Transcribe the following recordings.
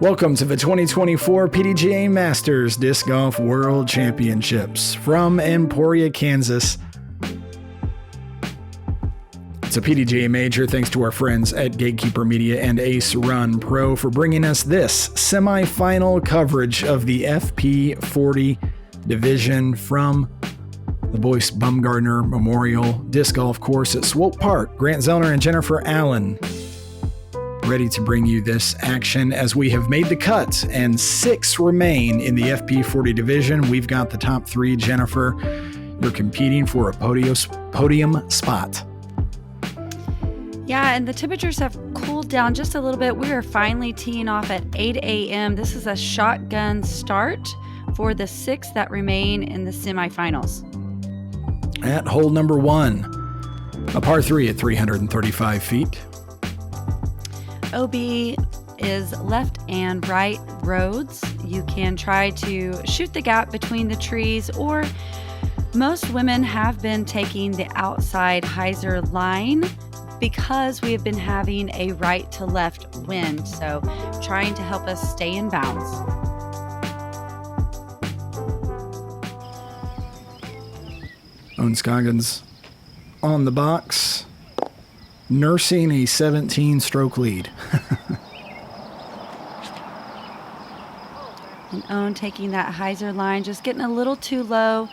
Welcome to the 2024 PDGA Masters Disc Golf World Championships from Emporia, Kansas. It's a PDGA Major thanks to our friends at Gatekeeper Media and Ace Run Pro for bringing us this semifinal coverage of the FP40 division from the Boyce Bumgardner Memorial Disc Golf Course at Swope Park. Grant Zellner and Jennifer Allen ready to bring you this action as we have made the cut and 6 remain in the FP40 division. We've got the top 3. Jennifer, you're competing for a podium spot. Yeah, and the temperatures have cooled down just a little bit. We are finally teeing off at 8 a.m. This is a shotgun start for the 6 that remain in the semifinals. At hole number 1, a par 3 at 335 feet. OB is left and right roads. You can try to shoot the gap between the trees, or most women have been taking the outside hyzer line because we have been having a right to left wind, so trying to help us stay in bounds. Ohn Scoggins on the box, nursing a 17-stroke lead. And Ohn taking that hyzer line, just getting a little too low,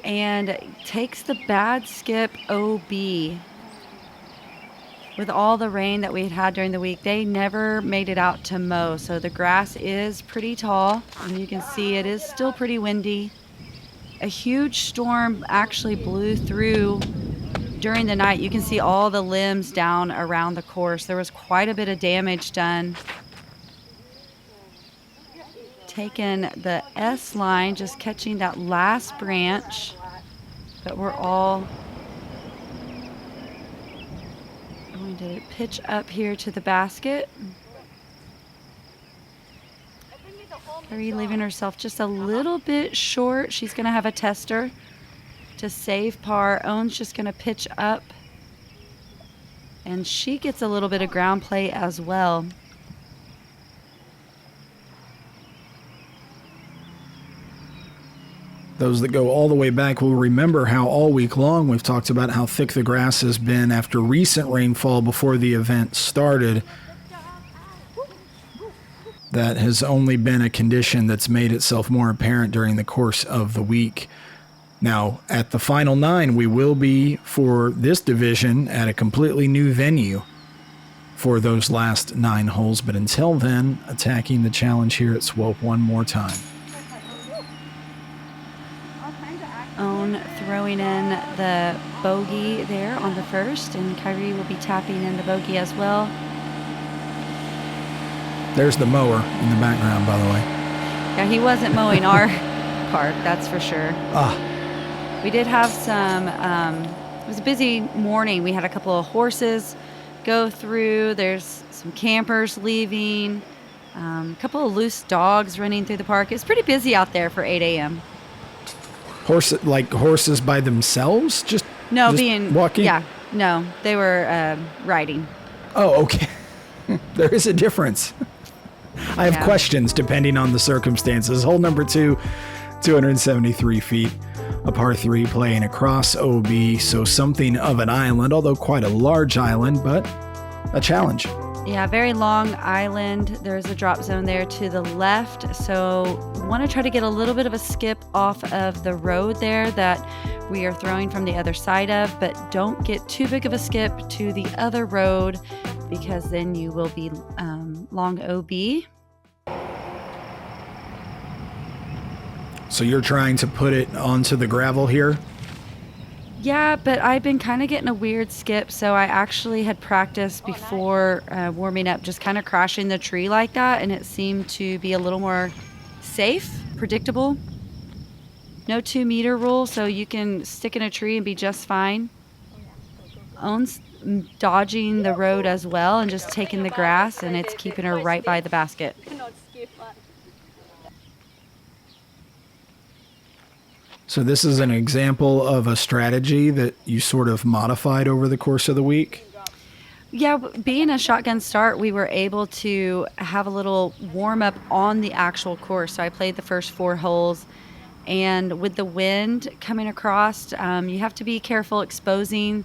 and takes the bad skip OB. With all the rain that we had during the week, they never made it out to mow, so the grass is pretty tall, and you can see it is still pretty windy. A huge storm actually blew through during the night. You can see all the limbs down around the course. There was quite a bit of damage done. Taking the S line, just catching that last branch, but we're all going to pitch up here to the basket. Kaire leaving herself just a little bit short. She's going to have a tester to save par. Ohn's just going to pitch up, and she gets a little bit of ground play as well. Those that go all the way back will remember how all week long we've talked about how thick the grass has been after recent rainfall before the event started. That has only been a condition that's made itself more apparent during the course of the week. Now, at the final 9, we will be, for this division, at a completely new venue for those last 9 holes. But until then, attacking the challenge here at Swope one more time. Ohn throwing in the bogey there on the first, and Kaire will be tapping in the bogey as well. There's the mower in the background, by the way. Yeah, he wasn't mowing our park, that's for sure. We did have some, it was a busy morning. We had a couple of horses go through. There's some campers leaving, a couple of loose dogs running through the park. It's pretty busy out there for 8 a.m. Horses by themselves? Just being walking? Yeah, no, they were riding. Oh, okay. There is a difference. I have questions depending on the circumstances. Hole number 2, 273 feet, a par 3 playing across OB, so something of an island, although quite a large island, but a challenge. Yeah, very long island. There's a drop zone there to the left, so want to try to get a little bit of a skip off of the road there that we are throwing from the other side of, but don't get too big of a skip to the other road because then you will be long OB. So you're trying to put it onto the gravel here? Yeah, but I've been kind of getting a weird skip, so I actually had practiced before warming up, just kind of crashing the tree like that, and it seemed to be a little more safe, predictable. No 2-meter rule, so you can stick in a tree and be just fine. Ohn's dodging the road as well and just taking the grass, and it's keeping her right by the basket. So this is an example of a strategy that you sort of modified over the course of the week? Yeah, being a shotgun start, we were able to have a little warm up on the actual course. So I played the first 4 holes, and with the wind coming across, you have to be careful exposing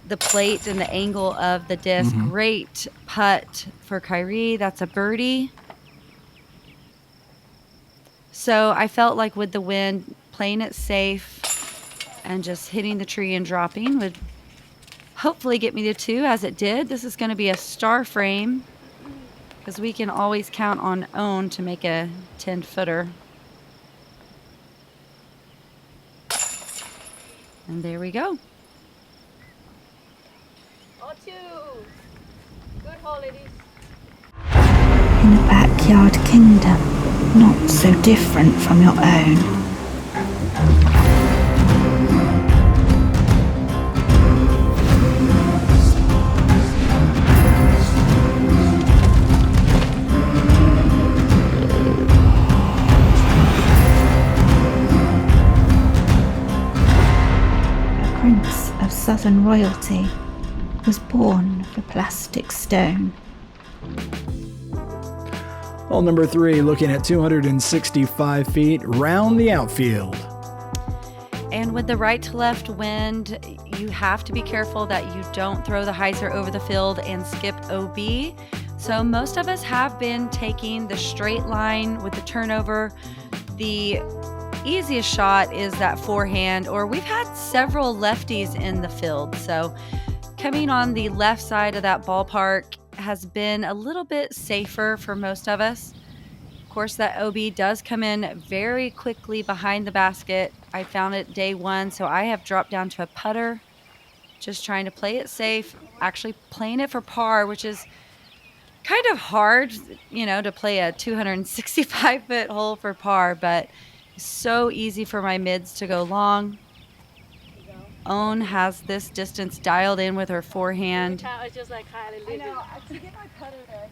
the plate and the angle of the disc. Mm-hmm. Great putt for Kaire. That's a birdie. So I felt like with the wind, playing it safe and just hitting the tree and dropping would hopefully get me to 2, as it did. This is going to be a star frame because we can always count on Ohn to make a 10-footer. And there we go. Good hole, ladies. In a backyard kingdom, not so different from your own. A prince of southern royalty was born of a plastic stone. Hole number 3, looking at 265 feet round the outfield. And with the right to left wind, you have to be careful that you don't throw the hyzer over the field and skip OB. So most of us have been taking the straight line with the turnover. The easiest shot is that forehand, or we've had several lefties in the field. So coming on the left side of that ballpark has been a little bit safer for most of us. Of course, that OB does come in very quickly behind the basket. I found it day 1, so I have dropped down to a putter, just trying to play it safe, actually playing it for par, which is kind of hard, to play a 265-foot hole for par, but it's so easy for my mids to go long. Ohn has this distance dialed in with her forehand. It's just like Kylie. I know. I can get my putter there.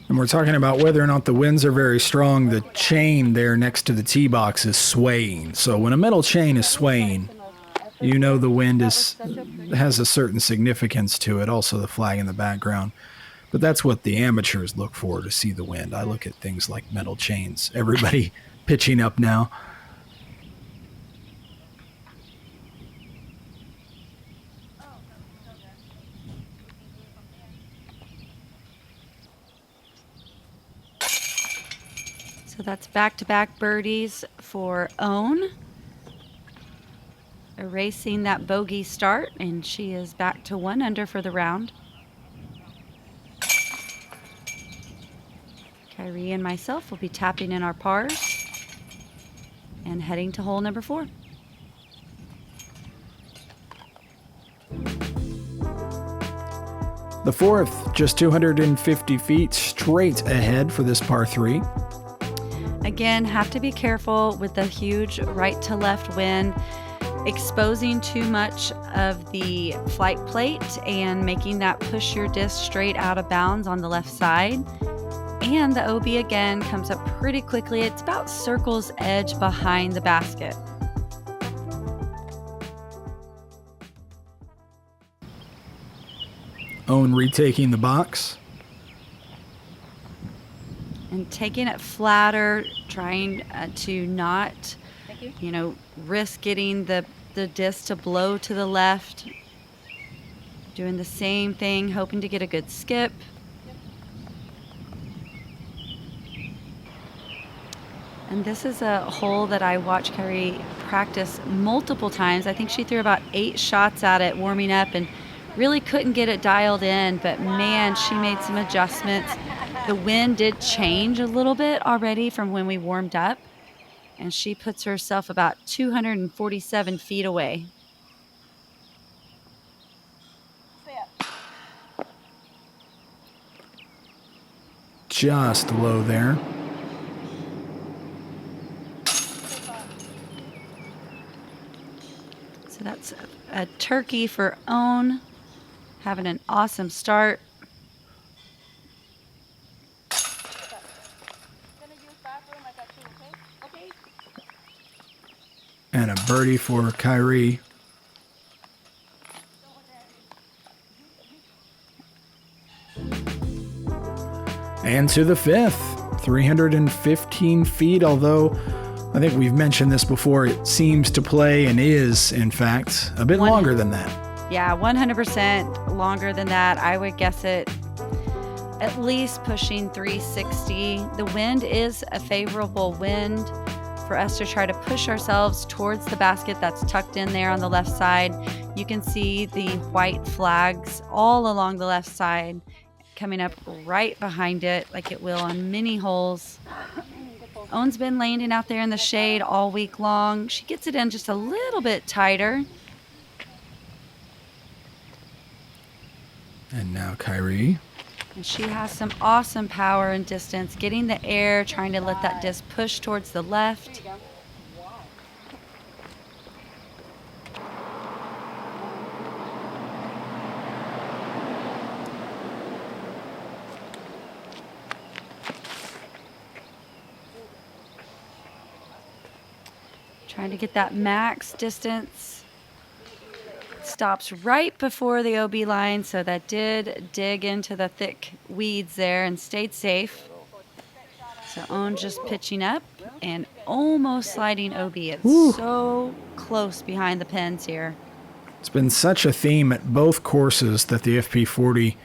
And we're talking about whether or not the winds are very strong. The chain there next to the tee box is swaying. So when a metal chain is swaying, you know the wind has a certain significance to it. Also the flag in the background. But that's what the amateurs look for, to see the wind. I look at things like metal chains. Everybody pitching up now. So that's back-to-back birdies for Ohn, erasing that bogey start, and she is back to 1 under for the round. Kaire and myself will be tapping in our pars and heading to hole number 4. The 4th, just 250 feet straight ahead for this par 3. Again, have to be careful with the huge right to left wind, exposing too much of the flight plate and making that push your disc straight out of bounds on the left side. And the OB again comes up pretty quickly. It's about circle's edge behind the basket. Ohn retaking the box. And taking it flatter, trying to not, risk getting the disc to blow to the left. Doing the same thing, hoping to get a good skip. And this is a hole that I watched Kaire practice multiple times. I think she threw about 8 shots at it warming up and really couldn't get it dialed in, but man, she made some adjustments. The wind did change a little bit already from when we warmed up, and she puts herself about 247 feet away. Just low there. So that's a turkey for Ohn, having an awesome start. And a birdie for Kaire. And to the 5th, 315 feet, although I think we've mentioned this before, it seems to play and is, in fact, a bit longer than that. Yeah, 100% longer than that. I would guess it at least pushing 360. The wind is a favorable wind for us to try to push ourselves towards the basket that's tucked in there on the left side. You can see the white flags all along the left side coming up right behind it like it will on many holes. Ohn's been landing out there in the shade all week long. She gets it in just a little bit tighter. And now Kaire. And she has some awesome power and distance, getting the air, trying to let that disc push towards the left. Trying to get that max distance. Stops right before the OB line, so that did dig into the thick weeds there and stayed safe. So Ohn just pitching up and almost sliding OB. It's so close behind the pins here. It's been such a theme at both courses that the FP40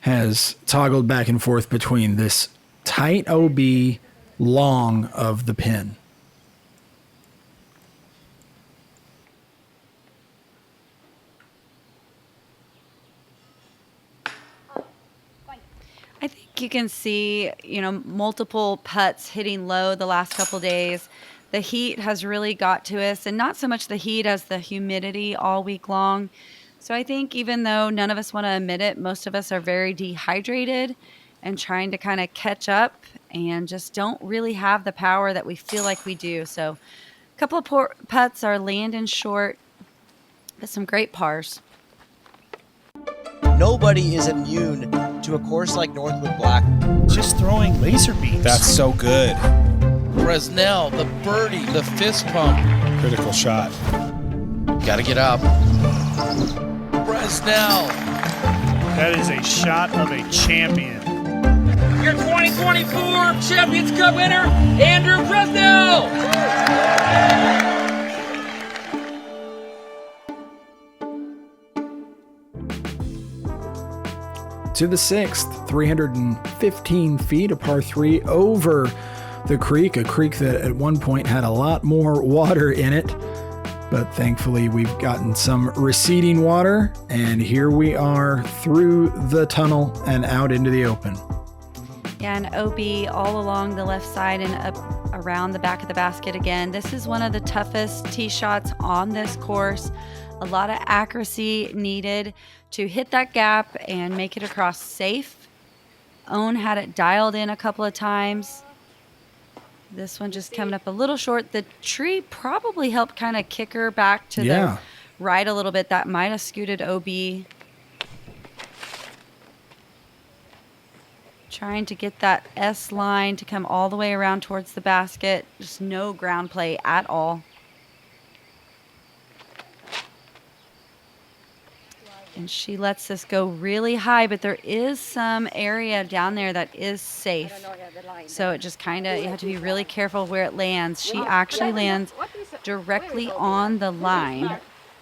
has toggled back and forth between this tight OB long of the pin. I think you can see, multiple putts hitting low the last couple days. The heat has really got to us, and not so much the heat as the humidity all week long. So I think even though none of us want to admit it, most of us are very dehydrated and trying to kind of catch up and just don't really have the power that we feel like we do. So a couple of putts are landing short, but some great pars. Nobody is immune to a course like Northwood Black. Just throwing laser beams. That's so good. Bresnell, the birdie, the fist pump. Critical shot. Got to get up. Bresnell. That is a shot of a champion. Your 2024 Champions Cup winner, Andrew Bresnell. To the 6th, 315 feet, a par 3 over the creek, a creek that at one point had a lot more water in it. But thankfully, we've gotten some receding water, and here we are through the tunnel and out into the open. Yeah, and OB all along the left side and up around the back of the basket again. This is one of the toughest tee shots on this course. A lot of accuracy needed to hit that gap and make it across safe. Ohn had it dialed in a couple of times. This one just coming up a little short. The tree probably helped kind of kick her back to the right a little bit. That might have scooted OB. Trying to get that S line to come all the way around towards the basket. Just no ground play at all. And she lets this go really high, but there is some area down there that is safe. So it just kind of, you have to be really careful where it lands. She actually lands directly on the line.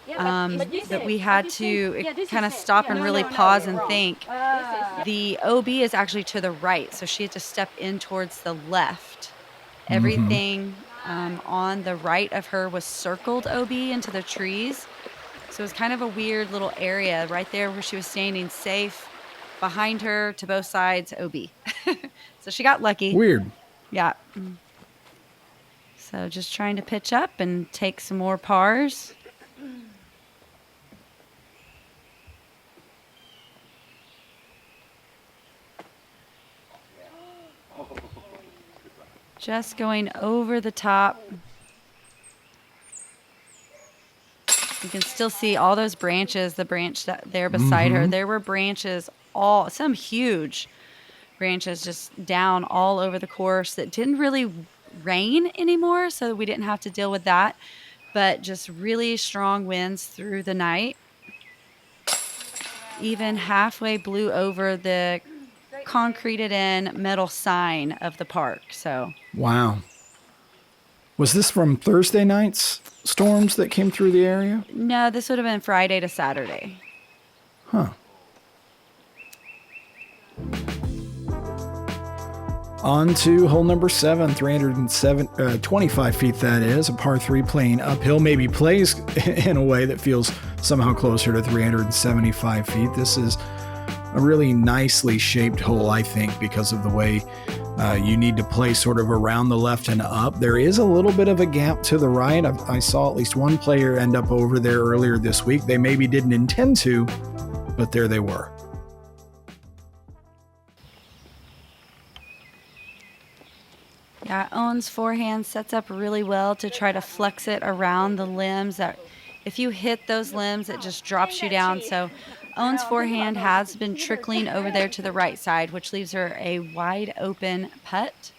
That we had to kind of stop and really pause and think. The OB is actually to the right, so she had to step in towards the left. Everything on the right of her was circled OB into the trees. So it was kind of a weird little area right there where she was standing safe. Behind her to both sides, OB. So she got lucky. Weird. Yeah. So just trying to pitch up and take some more pars. Just going over the top. You can still see all those branches, the branch that there beside her. There were branches, some huge branches just down all over the course that didn't really rain anymore, so we didn't have to deal with that. But just really strong winds through the night. Even halfway blew over the concreted in metal sign of the park. So Wow. Was this from Thursday night's storms that came through the area? no, this would have been Friday to Saturday. Huh. On to hole number 7, 25 feet that is, a par 3 playing uphill, maybe plays in a way that feels somehow closer to 375 feet. This is a really nicely shaped hole, I think, because of the way you need to play sort of around the left and up. There is a little bit of a gap to the right. I saw at least one player end up over there earlier this week. They maybe didn't intend to, but there they were. Yeah, Ohn's forehand sets up really well to try to flex it around the limbs. That if you hit those limbs, it just drops you down. So Ohn's forehand has been trickling over there to the right side, which leaves her a wide open putt.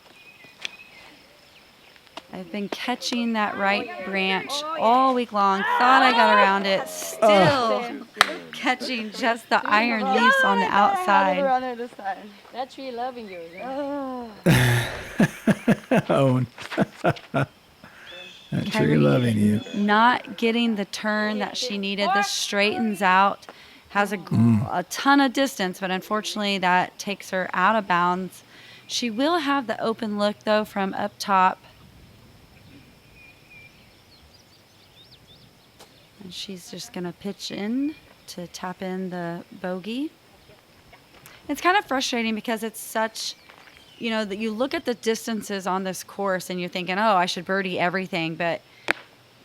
I've been catching that right branch all week long. Thought I got around it. Still catching just the iron leaves on the outside. That tree loving you. Owen. That tree loving you. Not getting the turn that she needed. This straightens out, has a ton of distance, but unfortunately that takes her out of bounds. She will have the open look, though, from up top. And she's just going to pitch in to tap in the bogey. It's kind of frustrating because it's such, that you look at the distances on this course and you're thinking, oh, I should birdie everything. But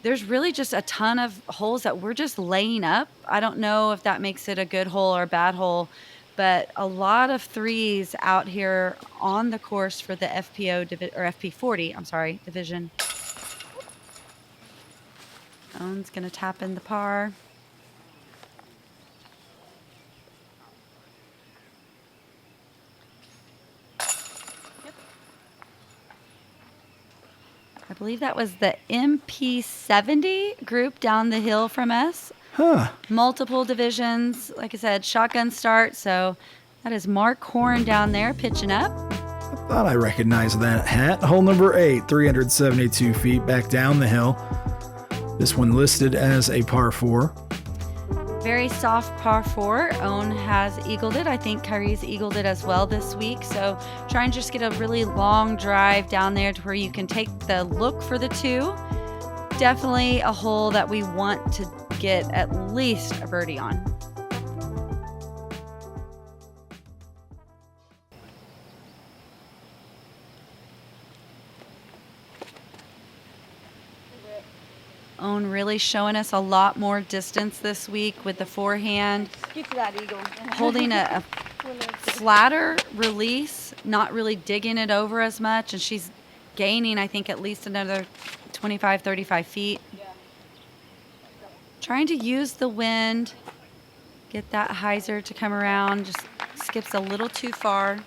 there's really just a ton of holes that we're just laying up. I don't know if that makes it a good hole or a bad hole, but a lot of threes out here on the course for the FP40, division. Ohn's going to tap in the par. I believe that was the MP70 group down the hill from us. Huh. Multiple divisions. Like I said, shotgun start. So that is Mark Horn down there pitching up. I thought I recognized that hat. Hole number 8, 372 feet back down the hill. This one listed as a par 4. Very soft par 4. Ohn has eagled it. I think Kaire's eagled it as well this week. So try and just get a really long drive down there to where you can take the look for the 2. Definitely a hole that we want to get at least a birdie on. Ohn really showing us a lot more distance this week with the forehand. Get to that eagle. Holding a flatter release, not really digging it over as much. And she's gaining, I think, at least another 25, 35 feet. Trying to use the wind, get that hyzer to come around. Just skips a little too far.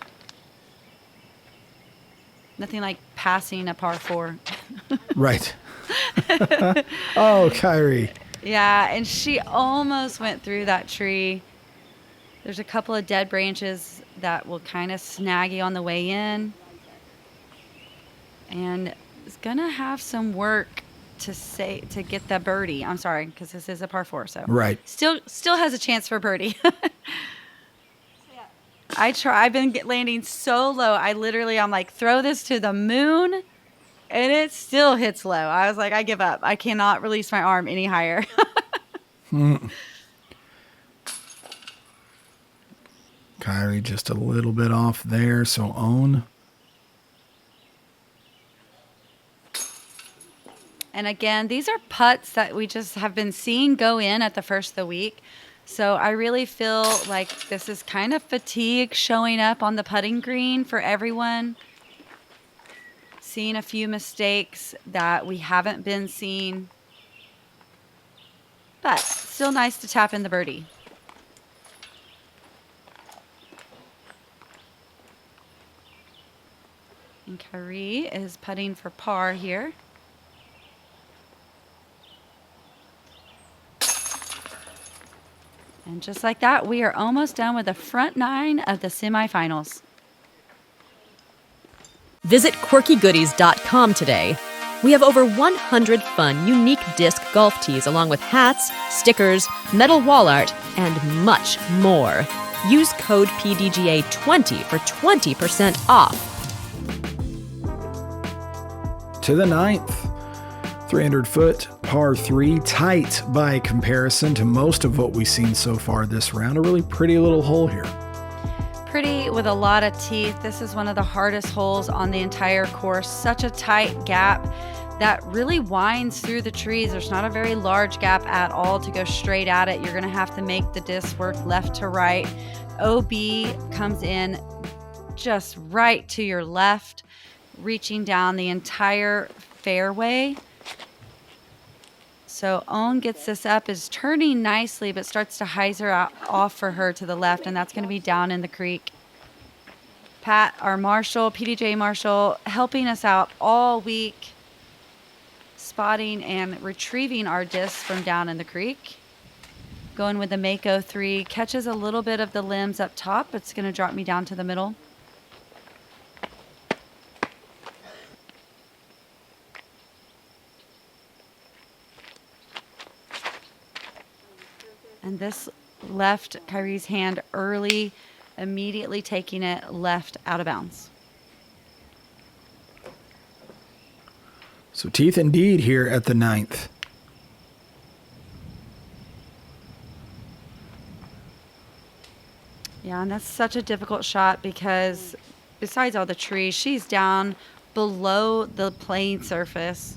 Nothing like passing a par 4. Right. Oh, Kaire. Yeah, and she almost went through that tree. There's a couple of dead branches that will kind of snag you on the way in. And it's going to have some work to get the birdie. I'm sorry, because this is a par 4, so. Right. Still has a chance for birdie. I've been landing so low. I'm like, throw this to the moon. And it still hits low. I was like, I give up. I cannot release my arm any higher. Kaire just a little bit off there, so Ohn. And again, these are putts that we just have been seeing go in at the first of the week. So I really feel like this is kind of fatigue showing up on the putting green for everyone. Seeing a few mistakes that we haven't been seeing. But still nice to tap in the birdie. And Kaire is putting for par here. And just like that, we are almost done with the front 9 of the semifinals. Visit quirkygoodies.com today. We have over 100 fun, unique disc golf tees along with hats, stickers, metal wall art, and much more. Use code PDGA20 for 20% off. To the 9th. 300-foot par 3, tight by comparison to most of what we've seen so far this round. A really pretty little hole here. Pretty with a lot of teeth. This is one of the hardest holes on the entire course. Such a tight gap that really winds through the trees. There's not a very large gap at all to go straight at it. You're going to have to make the disc work left to right. OB comes in just right to your left, reaching down the entire fairway. So Ohn gets this up, is turning nicely, but starts to hyzer off for her to the left, and that's going to be down in the creek. Pat, our marshal, PDGA marshal, helping us out all week, spotting and retrieving our discs from down in the creek. Going with the Mako 3, catches a little bit of the limbs up top, but it's going to drop me down to the middle. And this left Kaire's hand early, immediately taking it left out of bounds. So teeth indeed here at the 9th. Yeah, and that's such a difficult shot because besides all the trees, she's down below the playing surface.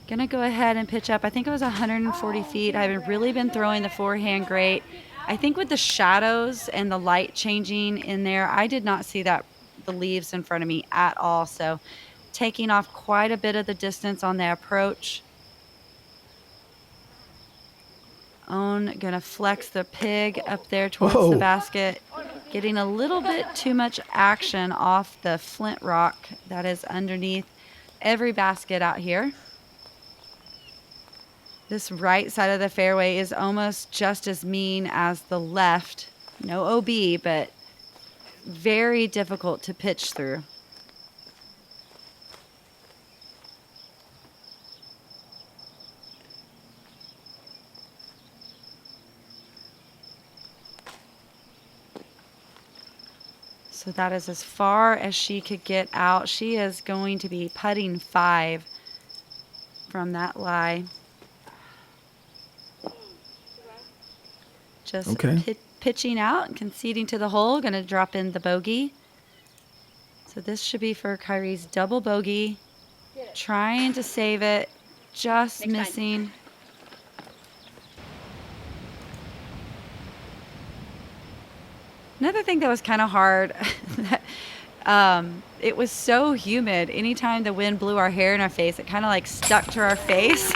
Gonna go ahead and pitch up. I think it was 140 feet. I've really been throwing the forehand great. I think with the shadows and the light changing in there, I did not see the leaves in front of me at all. So taking off quite a bit of the distance on the approach. Ohn gonna flex the pig up there towards the basket. Getting a little bit too much action off the flint rock that is underneath every basket out here. This right side of the fairway is almost just as mean as the left. No OB, but very difficult to pitch through. So that is as far as she could get out. She is going to be putting 5 from that lie. Just pitching out and conceding to the hole. Going to drop in the bogey. So this should be for Kaire's double bogey. Trying to save it. Just missing. Another thing that was kind of hard, it was so humid. Anytime the wind blew our hair in our face, it kind of like stuck to our face.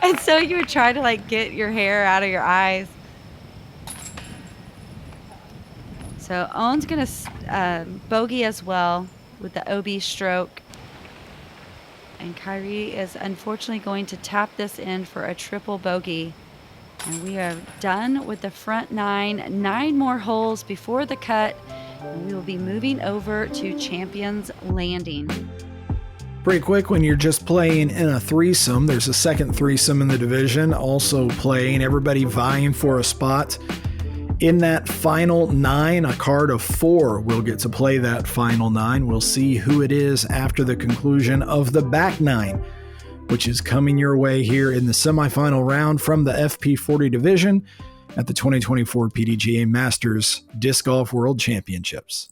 And so you would try to like get your hair out of your eyes. So Ohn's going to bogey as well with the OB stroke. And Kaire is unfortunately going to tap this in for a triple bogey. And we are done with the front 9. 9 more holes before the cut. And we will be moving over to Champions Landing. Pretty quick when you're just playing in a threesome. There's a second threesome in the division also playing. Everybody vying for a spot. In that final 9, a card of 4 will get to play that final 9. We'll see who it is after the conclusion of the back 9, which is coming your way here in the semifinal round from the FP40 division at the 2024 PDGA Masters Disc Golf World Championships.